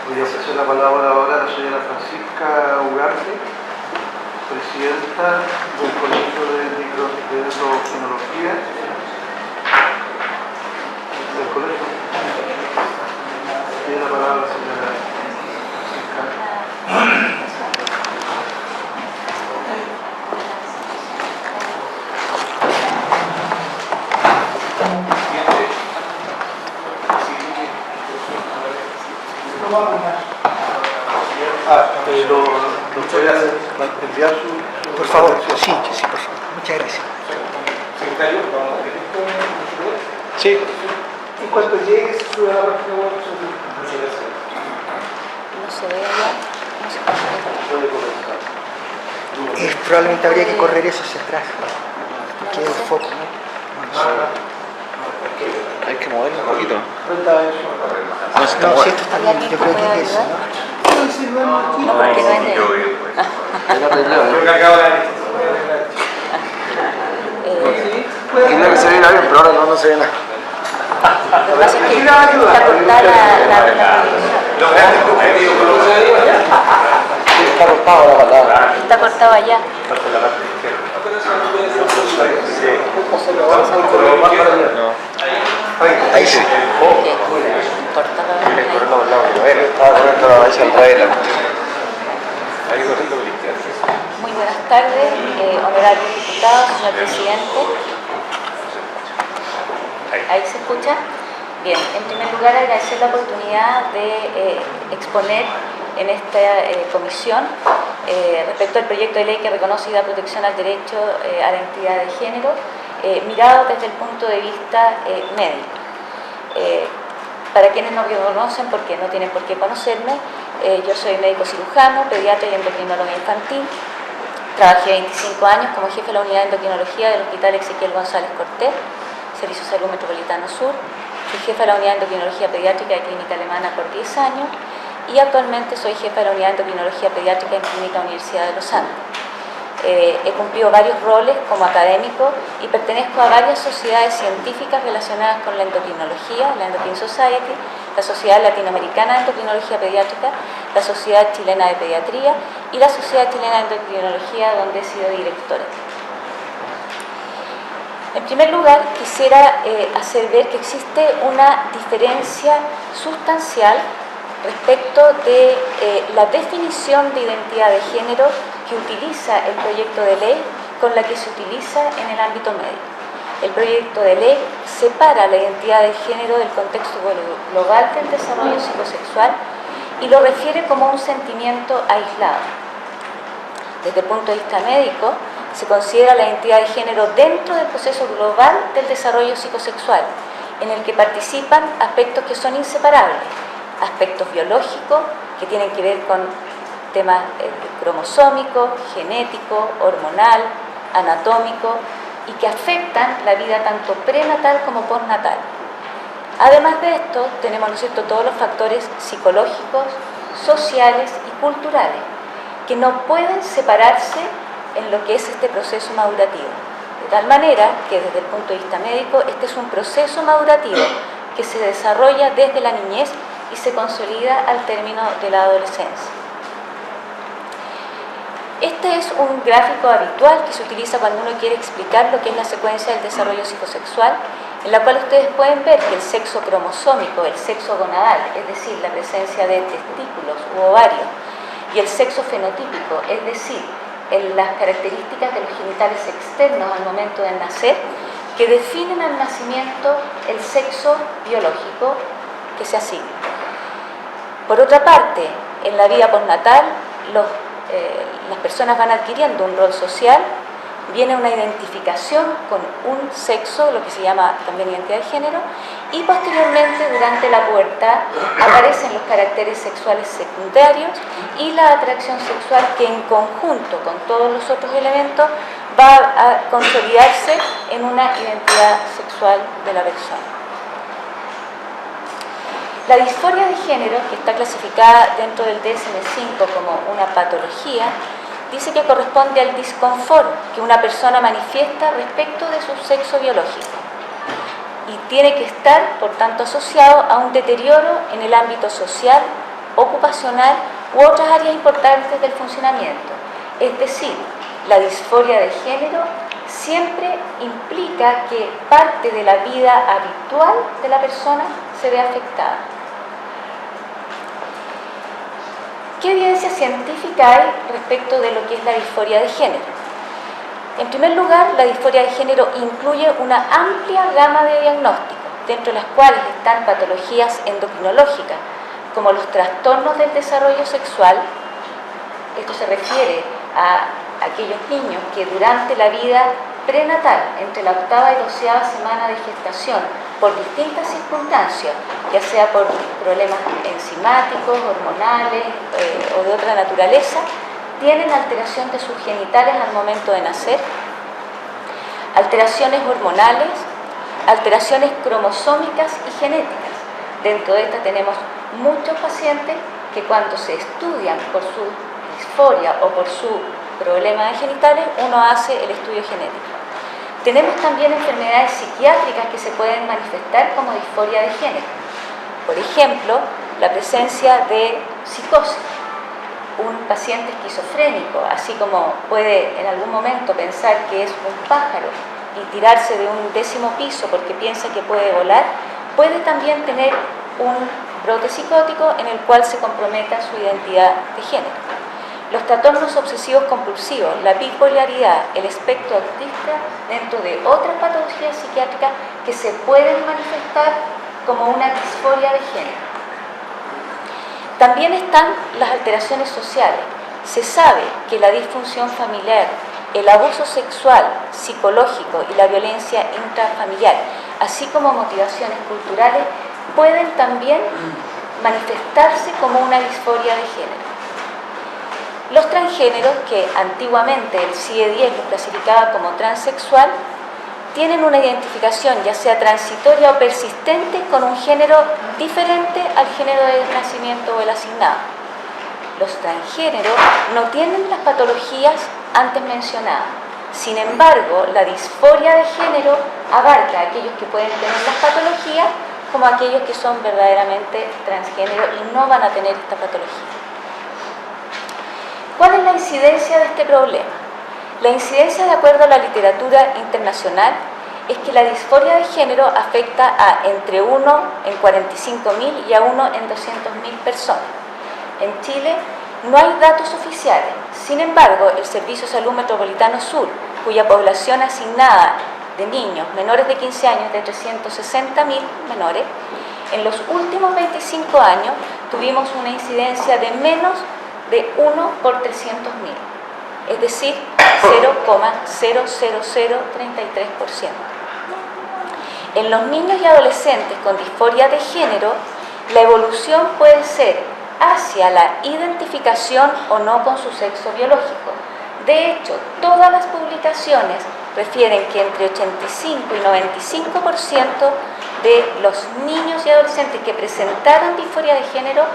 Voy a ofrecer la palabra ahora a la señora Francisca Ugarte, presidenta del Colegio de Endocrinología del colegio. Tiene la palabra la señora Francisca. ¿Lo puede enviar su... Por favor, sí, por favor. Muchas gracias. Secretario, Sí. en cuanto llegue, sube a la página web. No se ve ya. No se Puede comenzar. Probablemente habría que correr eso hacia atrás. Que quede el foco, ¿no? Hay que moverlo un poquito. No, si esto está bien, yo creo que es eso, ¿no? No, porque no es de... Yo cargaba la lista. Quería que se viera bien, pero ahora no se ve nada. Lo que pasa es que está cortada la Está cortado la palabra. está cortado allá. Ahí sí. Cortado Estaba corriendo la base al trailer. Muy buenas tardes, honorables diputados, señor presidente. ¿Ahí se escucha? Bien, en primer lugar agradecer la oportunidad de exponer en esta comisión respecto al proyecto de ley que reconoce y da protección al derecho a la identidad de género, mirado desde el punto de vista médico. Para quienes no me conocen, porque no tienen por qué conocerme, yo soy médico cirujano, pediatra y endocrinóloga infantil. Trabajé 25 años como jefe de la unidad de endocrinología del Hospital Ezequiel González Cortés, Servicio de Salud Metropolitano Sur. Fui jefa de la unidad de endocrinología pediátrica de Clínica Alemana por 10 años y actualmente soy jefa de la unidad de endocrinología pediátrica en Clínica Universidad de los Andes. He cumplido varios roles como académico y pertenezco a varias sociedades científicas relacionadas con la endocrinología, la Endocrine Society, la Sociedad Latinoamericana de Endocrinología Pediátrica, la Sociedad Chilena de Pediatría y la Sociedad Chilena de Endocrinología, donde he sido directora. En primer lugar, quisiera hacer ver que existe una diferencia sustancial respecto de la definición de identidad de género que utiliza el proyecto de ley con la que se utiliza en el ámbito médico. El proyecto de ley separa la identidad de género del contexto global del desarrollo psicosexual y lo refiere como un sentimiento aislado. Desde el punto de vista médico, se considera la identidad de género dentro del proceso global del desarrollo psicosexual, en el que participan aspectos que son inseparables, aspectos biológicos que tienen que ver con temas cromosómicos, genéticos, hormonal, anatómico y que afectan la vida tanto prenatal como postnatal. Además de esto, tenemos, ¿no es cierto?, todos los factores psicológicos, sociales y culturales que no pueden separarse en lo que es este proceso madurativo. De tal manera que desde el punto de vista médico, este es un proceso madurativo que se desarrolla desde la niñez y se consolida al término de la adolescencia. Este es un gráfico habitual que se utiliza cuando uno quiere explicar lo que es la secuencia del desarrollo psicosexual, en la cual ustedes pueden ver que el sexo cromosómico, el sexo gonadal, es decir, la presencia de testículos u ovarios, y el sexo fenotípico, es decir, las características de los genitales externos al momento de nacer, que definen al nacimiento el sexo biológico que se asigna. Por otra parte, en la vida postnatal, las personas van adquiriendo un rol social, viene una identificación con un sexo, lo que se llama también identidad de género, y posteriormente, durante la pubertad, aparecen los caracteres sexuales secundarios y la atracción sexual que en conjunto con todos los otros elementos va a consolidarse en una identidad sexual de la persona. La disforia de género, que está clasificada dentro del DSM-5 como una patología, dice que corresponde al disconfort que una persona manifiesta respecto de su sexo biológico y tiene que estar, por tanto, asociado a un deterioro en el ámbito social, ocupacional u otras áreas importantes del funcionamiento. Es decir, la disforia de género siempre implica que parte de la vida habitual de la persona se ve afectada. ¿Qué evidencia científica hay respecto de lo que es la disforia de género? En primer lugar, la disforia de género incluye una amplia gama de diagnósticos, dentro de las cuales están patologías endocrinológicas, como los trastornos del desarrollo sexual. Esto se refiere a aquellos niños que durante la vida prenatal, entre la 8ª y 12ª semana de gestación, por distintas circunstancias, ya sea por problemas enzimáticos, hormonales o de otra naturaleza, tienen alteración de sus genitales al momento de nacer, alteraciones hormonales, alteraciones cromosómicas y genéticas. Dentro de estas tenemos muchos pacientes que cuando se estudian por su disforia o por su problema de genitales, uno hace el estudio genético. Tenemos también enfermedades psiquiátricas que se pueden manifestar como disforia de género. Por ejemplo, la presencia de psicosis. Un paciente esquizofrénico, así como puede en algún momento pensar que es un pájaro y tirarse de un 10º piso porque piensa que puede volar, puede también tener un brote psicótico en el cual se comprometa su identidad de género. Los trastornos obsesivos compulsivos, la bipolaridad, el espectro autista, dentro de otras patologías psiquiátricas que se pueden manifestar como una disforia de género. También están las alteraciones sociales. Se sabe que la disfunción familiar, el abuso sexual, psicológico y la violencia intrafamiliar, así como motivaciones culturales, pueden también manifestarse como una disforia de género. Los transgéneros, que antiguamente el CIE-10 los clasificaba como transexual, tienen una identificación ya sea transitoria o persistente con un género diferente al género de nacimiento o el asignado. Los transgéneros no tienen las patologías antes mencionadas. Sin embargo, la disforia de género abarca a aquellos que pueden tener las patologías como a aquellos que son verdaderamente transgénero y no van a tener esta patología. ¿Cuál es la incidencia de este problema? La incidencia, de acuerdo a la literatura internacional, es que la disforia de género afecta a entre 1 en 45.000 y a 1 en 200.000 personas. En Chile no hay datos oficiales. Sin embargo, el Servicio de Salud Metropolitano Sur, cuya población asignada de niños menores de 15 años de 360.000 menores, en los últimos 25 años tuvimos una incidencia de menos de 1 por 300.000, es decir, 0,00033%. En los niños y adolescentes con disforia de género, la evolución puede ser hacia la identificación o no con su sexo biológico. De hecho, todas las publicaciones refieren que entre 85 y 95% de los niños y adolescentes que presentaron disforia de género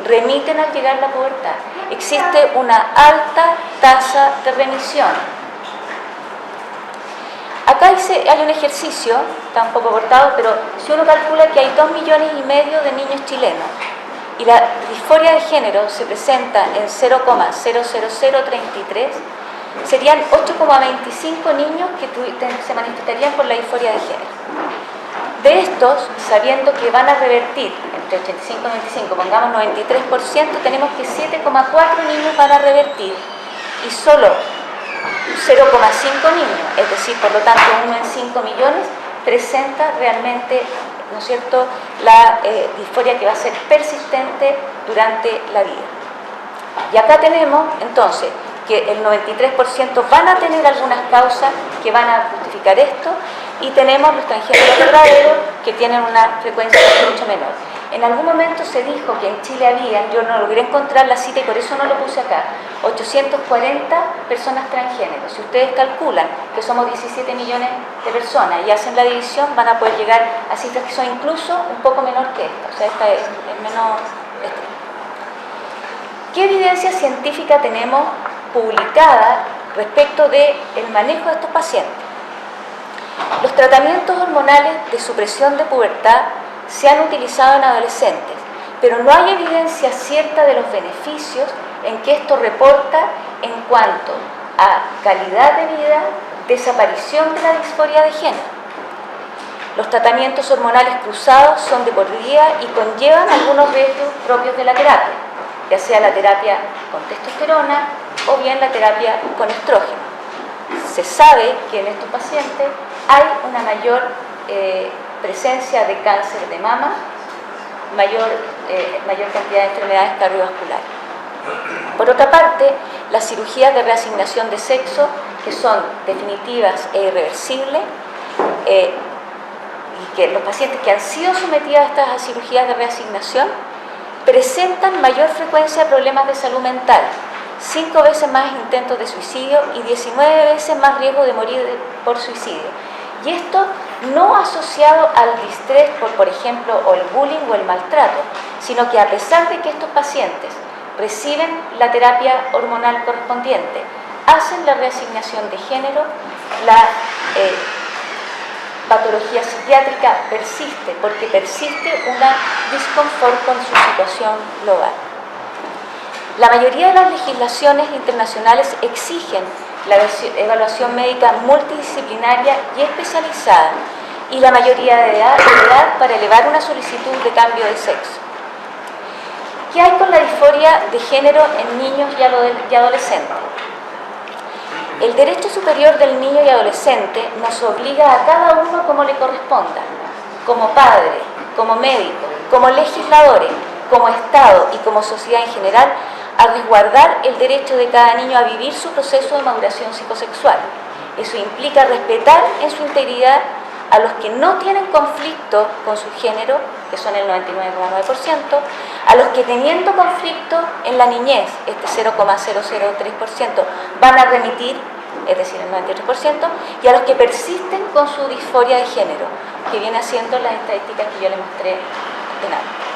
remiten al llegar a la pubertad. Existe una alta tasa de remisión. Acá hay un ejercicio, está un poco cortado, pero si uno calcula que hay 2,5 millones de niños chilenos y la disforia de género se presenta en 0,00033, serían 8,25 niños que se manifestarían por la disforia de género. De estos, sabiendo que van a revertir entre 85 y 95, pongamos 93%, tenemos que 7,4 niños van a revertir y solo 0,5 niños, es decir, por lo tanto 1 en 5 millones, presenta realmente, ¿no es cierto?, la disforia que va a ser persistente durante la vida. Y acá tenemos, entonces, que el 93% van a tener algunas causas que van a justificar esto, y tenemos los transgéneros verdaderos que tienen una frecuencia mucho menor. En algún momento se dijo que en Chile había, yo no logré encontrar la cita y por eso no lo puse acá, 840 personas transgéneros. Si ustedes calculan que somos 17 millones de personas y hacen la división, van a poder llegar a cifras que son incluso un poco menor que esta. O sea, esta es menos. ¿Qué evidencia científica tenemos publicada respecto del manejo de estos pacientes? Los tratamientos hormonales de supresión de pubertad se han utilizado en adolescentes, pero no hay evidencia cierta de los beneficios en que esto reporta en cuanto a calidad de vida, desaparición de la disforia de género. Los tratamientos hormonales cruzados son de por vida y conllevan algunos riesgos propios de la terapia, ya sea la terapia con testosterona o bien la terapia con estrógeno. Se sabe que en estos pacientes hay una mayor presencia de cáncer de mama, mayor cantidad de enfermedades cardiovasculares. Por otra parte, las cirugías de reasignación de sexo, que son definitivas e irreversibles, y que los pacientes que han sido sometidos a estas cirugías de reasignación presentan mayor frecuencia de problemas de salud mental, 5 veces más intentos de suicidio y 19 veces más riesgo de morir por suicidio. Y esto no asociado al distrés por ejemplo, o el bullying o el maltrato, sino que a pesar de que estos pacientes reciben la terapia hormonal correspondiente, hacen la reasignación de género, la patología psiquiátrica persiste, porque persiste una disconfort con su situación global. La mayoría de las legislaciones internacionales exigen la evaluación médica multidisciplinaria y especializada, y la mayoría de edad para elevar una solicitud de cambio de sexo. ¿Qué hay con la disforia de género en niños y adolescentes? El derecho superior del niño y adolescente nos obliga a cada uno como le corresponda, como padre, como médico, como legisladores, como Estado y como sociedad en general, a resguardar el derecho de cada niño a vivir su proceso de maduración psicosexual. Eso implica respetar en su integridad a los que no tienen conflicto con su género, que son el 99,9%, a los que teniendo conflicto en la niñez, este 0,003%, van a remitir, es decir, el 93%, y a los que persisten con su disforia de género, que viene haciendo las estadísticas que yo les mostré en antes.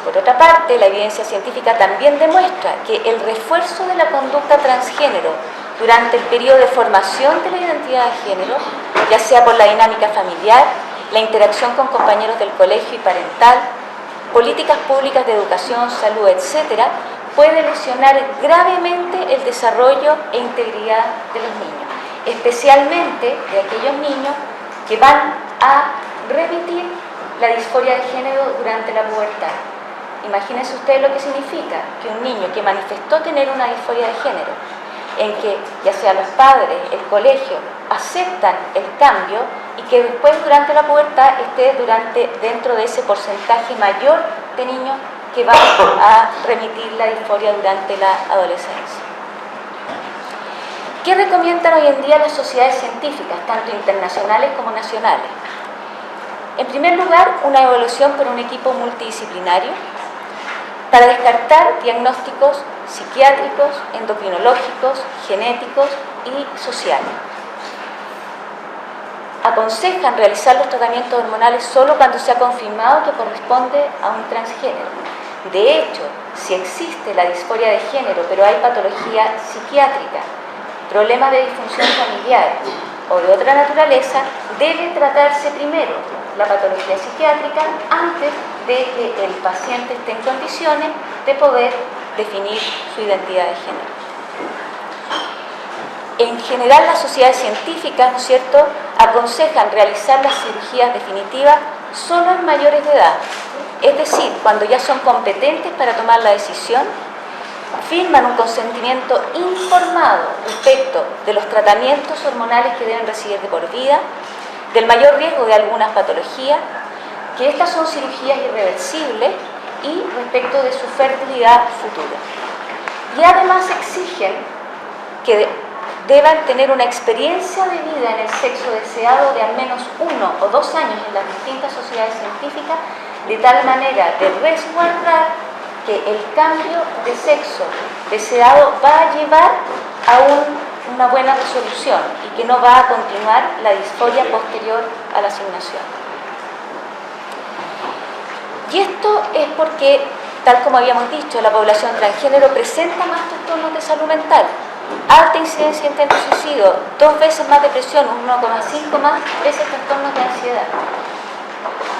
Por otra parte, la evidencia científica también demuestra que el refuerzo de la conducta transgénero durante el periodo de formación de la identidad de género, ya sea por la dinámica familiar, la interacción con compañeros del colegio y parental, políticas públicas de educación, salud, etc., puede lesionar gravemente el desarrollo e integridad de los niños, especialmente de aquellos niños que van a remitir la disforia de género durante la pubertad. Imagínense ustedes lo que significa que un niño que manifestó tener una disforia de género, en que ya sea los padres, el colegio, aceptan el cambio y que después durante la pubertad esté dentro de ese porcentaje mayor de niños que van a remitir la disforia durante la adolescencia. ¿Qué recomiendan hoy en día las sociedades científicas, tanto internacionales como nacionales? En primer lugar, una evaluación por un equipo multidisciplinario para descartar diagnósticos psiquiátricos, endocrinológicos, genéticos y sociales. Aconsejan realizar los tratamientos hormonales solo cuando se ha confirmado que corresponde a un transgénero. De hecho, si existe la disforia de género, pero hay patología psiquiátrica, problemas de disfunción familiar o de otra naturaleza, debe tratarse primero la patología psiquiátrica antes de que el paciente esté en condiciones de poder definir su identidad de género. En general, las sociedades científicas, ¿no es cierto?, aconsejan realizar las cirugías definitivas solo en mayores de edad, es decir, cuando ya son competentes para tomar la decisión, firman un consentimiento informado respecto de los tratamientos hormonales que deben recibir de por vida, del mayor riesgo de algunas patologías, que estas son cirugías irreversibles y respecto de su fertilidad futura. Y además exigen que deban tener una experiencia de vida en el sexo deseado de al menos 1 o 2 años en las distintas sociedades científicas, de tal manera de resguardar que el cambio de sexo deseado va a llevar a una buena resolución y que no va a continuar la disforia posterior a la asignación. Y esto es porque, tal como habíamos dicho, la población transgénero presenta más trastornos de salud mental, alta incidencia de intentos de suicidio, 2 veces más depresión, 1,5 más veces trastornos de ansiedad.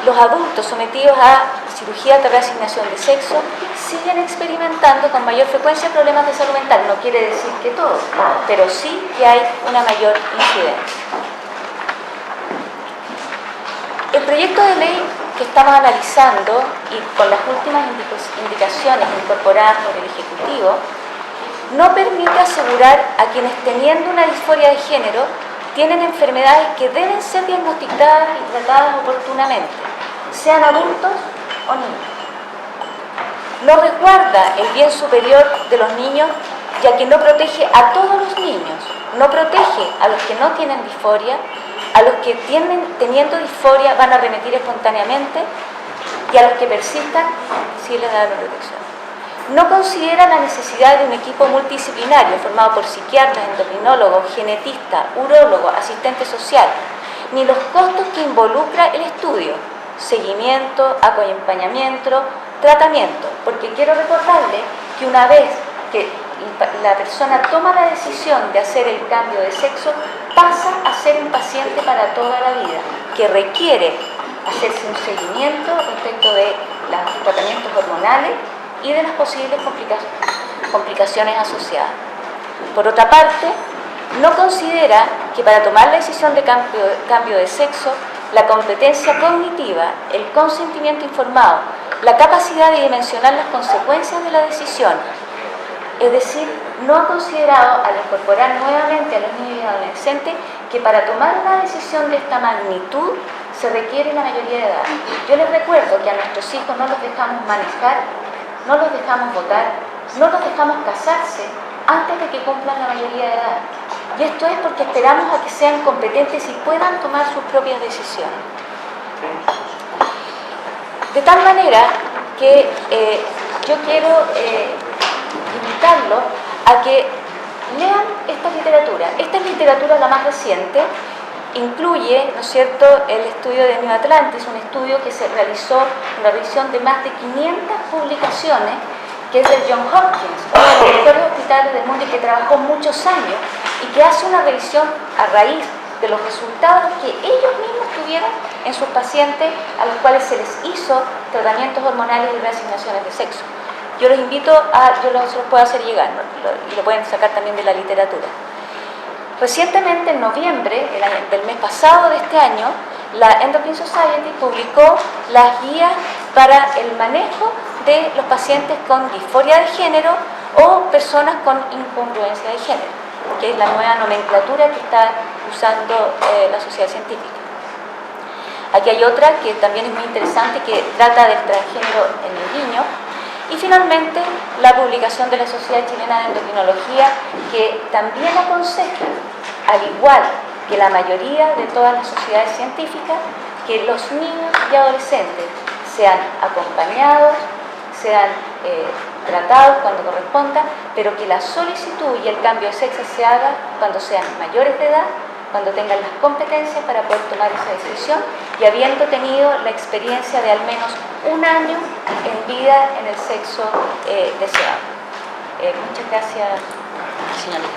Los adultos sometidos a cirugías de reasignación de sexo siguen experimentando con mayor frecuencia problemas de salud mental. No quiere decir que todos, pero sí que hay una mayor incidencia. El proyecto de ley que estamos analizando y con las últimas indicaciones incorporadas por el Ejecutivo no permite asegurar a quienes teniendo una disforia de género tienen enfermedades que deben ser diagnosticadas y tratadas oportunamente, sean adultos o niños. No resguarda el bien superior de los niños, ya que no protege a todos los niños, no protege a los que no tienen disforia, a los que teniendo disforia van a remitir espontáneamente y a los que persistan sí les da la protección. No considera la necesidad de un equipo multidisciplinario formado por psiquiatras, endocrinólogos, genetistas, urólogos, asistente social, ni los costos que involucra el estudio, seguimiento, acompañamiento, tratamiento, porque quiero recordarle que una vez que la persona toma la decisión de hacer el cambio de sexo, pasa a ser un paciente para toda la vida, que requiere hacerse un seguimiento respecto de los tratamientos hormonales y de las posibles complicaciones asociadas. Por otra parte, no considera que para tomar la decisión de cambio de sexo, la competencia cognitiva, el consentimiento informado, la capacidad de dimensionar las consecuencias de la decisión, es decir, no ha considerado al incorporar nuevamente a los niños y adolescentes que para tomar una decisión de esta magnitud se requiere la mayoría de edad. Yo les recuerdo que a nuestros hijos no los dejamos manejar, no los dejamos votar, no los dejamos casarse antes de que cumplan la mayoría de edad. Y esto es porque esperamos a que sean competentes y puedan tomar sus propias decisiones. De tal manera que yo quiero invitarlos a que lean esta literatura. Esta es literatura la más reciente, incluye, ¿no es cierto?, el estudio de New Atlantis, un estudio que se realizó, una revisión de más de 500 publicaciones, que es del John Hopkins, uno de los mejores hospitales del mundo y que trabajó muchos años y que hace una revisión a raíz de los resultados que ellos mismos tuvieron en sus pacientes a los cuales se les hizo tratamientos hormonales y reasignaciones de sexo. Yo los invito yo los puedo hacer llegar, ¿no? Y lo pueden sacar también de la literatura. Recientemente, en noviembre del mes pasado de este año, la Endocrine Society publicó las guías para el manejo de los pacientes con disforia de género o personas con incongruencia de género, que es la nueva nomenclatura que está usando la sociedad científica. Aquí hay otra que también es muy interesante, que trata del transgénero en el niño. Y finalmente, la publicación de la Sociedad Chilena de Endocrinología, que también aconseja, al igual que la mayoría de todas las sociedades científicas, que los niños y adolescentes sean acompañados, sean tratados cuando corresponda, pero que la solicitud y el cambio de sexo se haga cuando sean mayores de edad, cuando tengan las competencias para poder tomar esa decisión y habiendo tenido la experiencia de al menos un año en vida en el sexo deseado. Muchas gracias, señorita.